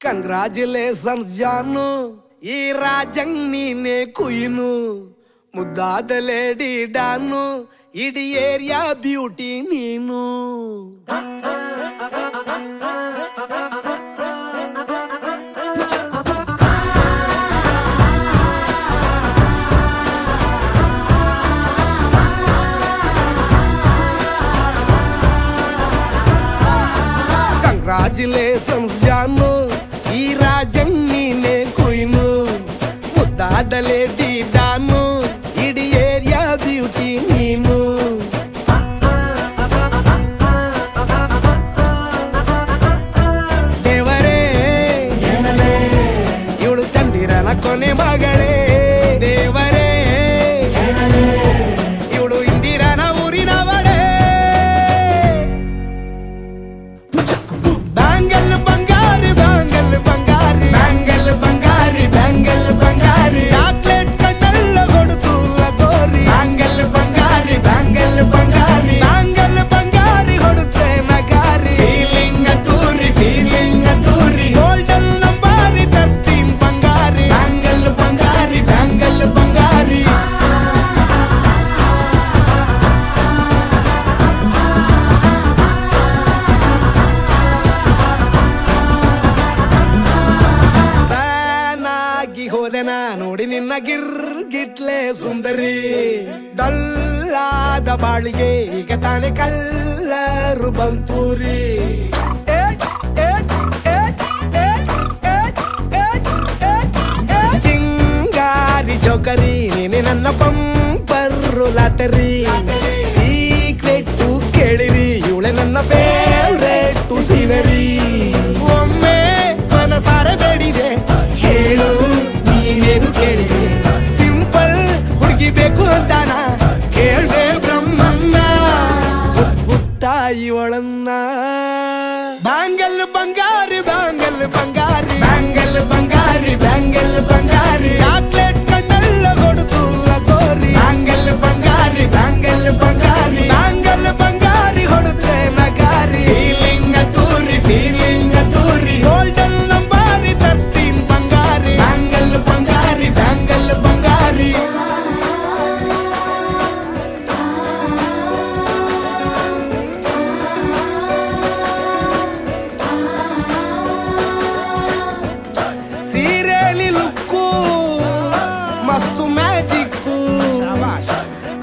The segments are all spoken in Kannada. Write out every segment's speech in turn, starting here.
ಕಂಗ್ರಾಚುಲೇಷನ್ಸ್ ಜಾನು, ಈ ರಾಜಂಗ್ ನೀನೆ ಕುಯ್ನು, ಮುದ್ದಾದ ಲೇಡಿ ಡಾನು, ಇಡೀ ಏರಿಯಾ ಬ್ಯೂಟಿ ನೀನು. ಕಂಗ್ರಾಚುಲೇಷನ್ಸ್ ಜಾನು, ಈ ರಾಜಂಗ್ ನೀನೆ ಕುಯ್ನು, ಮುದ್ದಾದ ಲೇಡಿ ಡಾನು, ಇಡೀ ಏರಿಯಾ ಬ್ಯೂಟಿ ನೀನು. ದೇವರೇ ಇವಳು ಚಂದಿರನ ಕೊನೆ ಮಗಳೇ, ದೇವರೇ ಇವಳು ಇಂದಿರನ ಊರಿನವಳೇ. ಬ್ಯಾಂಗಲ್ ಬಂಗಾರಿ ಬ್ಯಾಂಗಲ್ ಬಂಗಾರಿ ಬ್ಯಾಂಗಲ್ ಬಂಗಾರಿ ಬ್ಯಾಂಗಲ್ ಬಂಗಾರಿ, ಚಾಕ್ಲೇಟ್ ಕಣ್ಣೆಲ್ಲ ಕೊಡುತ್ತು ಲಗೋರಿ. ಬ್ಯಾಂಗಲ್ ಬಂಗಾರಿ ಬ್ಯಾಂಗಲ್ ಬಂಗಾರಿ ಬ್ಯಾಂಗಲ್ ಬಂಗಾರಿ ಹೊಡುತ್ತೆ ನಗಾರಿ. ಫೀಲಿಂಗ್ ತೂರಿ ಗೋಲ್ಡನ್ ನಂಬಾರಿ 13 ಬಂಗಾರಿ. ಬ್ಯಾಂಗಲ್ ಬಂಗಾರಿ ಬ್ಯಾಂಗಲ್ ಬಂಗಾರಿ. ಹೋದೆನ ನೋಡಿ ನಿನ್ನ ಗಿರ್ಗಿಟ್ಲೆ ಸುಂದರಿ, ಡಲ್ಲಾದ ಬಾಳಿಗೆ ಈಗ ತಾನೆ ಕಲ್ಲರು ಬಂತೂರಿ. ಚಿಂಗಾರಿ ಜೋಕರಿ ನೀನೆ ನನ್ನ ಬಂಪರು ಲಾಟರಿ. ಸೀಕ್ರೆಟ್ ಕೇಳಿರಿ ಇವಳೆ ನನ್ನ ಫೇವ್ರೇಟ್ ಸೀನರಿ. ಒಮ್ಮೆ ಮನಸಾರೆ ಬೇಡಿದೆ ಹೇಳು ನೀನೇನು ಕೇಳಿದೆ, ಸಿಂಪಲ್ ಹುಡುಗಿ ಬೇಕು ಅಂತಾನ ಕೇಳ್ದೆ ಬ್ರಹ್ಮನ್ನ, ಪುಟ್ಟಾಯಿ ಒಳನ್ನ. ಬ್ಯಾಂಗಲ್ ಬಂಗಾರಿ ಬ್ಯಾಂಗಲ್ ಬಂಗಾರಿ ಬ್ಯಾಂಗಲ್ ಬಂಗಾರಿ ಬ್ಯಾಂಗಲ್ ಬಂಗಾರಿ, ಚಾಕ್ಲೇಟ್ ಕಣ್ಣೆಲ್ಲ ಕೊಡುತ್ತು ಲಗೋರಿ. ಬ್ಯಾಂಗಲ್ ಬಂಗಾರಿ ಬ್ಯಾಂಗಲ್ ಬಂಗಾರಿ ಬ್ಯಾಂಗಲ್ ಬಂಗಾರಿ ಹೊಡುತ್ತೆ ನಗಾರಿ. ಫೀಲಿಂಗ್ ತೂರಿ ಗೋಲ್ಡನ್ ನಂಬಾರಿ 13 ಬಂಗಾರಿ. ಬ್ಯಾಂಗಲ್ ಬಂಗಾರಿ ಬ್ಯಾಂಗಲ್ ಬಂಗಾರಿ. ಸೀರೆಲಿ ಲುಕ್ಕು ಮಸ್ತು ಮ್ಯಾಜಿಕ್ಕು,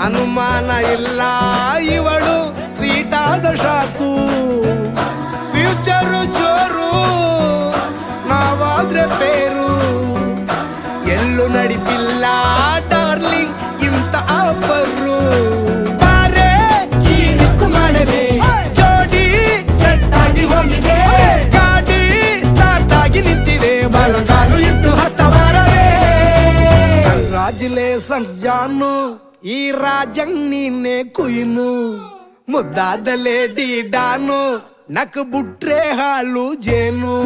ಅನುಮಾನ ಇಲ್ಲ ಇವಳು ಸ್ವೀಟ್ ಆದ ಶಾಕು. ಫ್ಯೂಚರು ಜೋರು ನಾವಾದ್ರೆ ಬೇರು, ಎಲ್ಲೂ ನಡೀತಿಲ್ಲ ಡಾರ್ಲಿಂಗ್ ಇಂತ ಆಫರು. ಬಾರೆ ಈ ನಿಕ್ಕು ಮಾಡದೆ ಜೋಡಿ ಸೆಟ್ ಆಗಿ ಹೋಗಿದೆ, ಗಾಡಿ ಸ್ಟಾರ್ಟ್ ಆಗಿ ನಿಂತಿದೆ, ಬಲಗಾಲು ಇಟ್ಟು ಹತ್ತ ಬಾರದೆ. ಕಂಗ್ರಾಚುಲೇಷನ್ಸ್ ಜಾನು, ಈ ರಾಜಂಗ್ ನೀನೆ ಕುಯ್ನು, ಮುದ್ದಾದ ಲೇಡಿ ಡಾನು, ನಕ್ ಬುಟ್ರೆ ಹಾಲು ಜೇನು.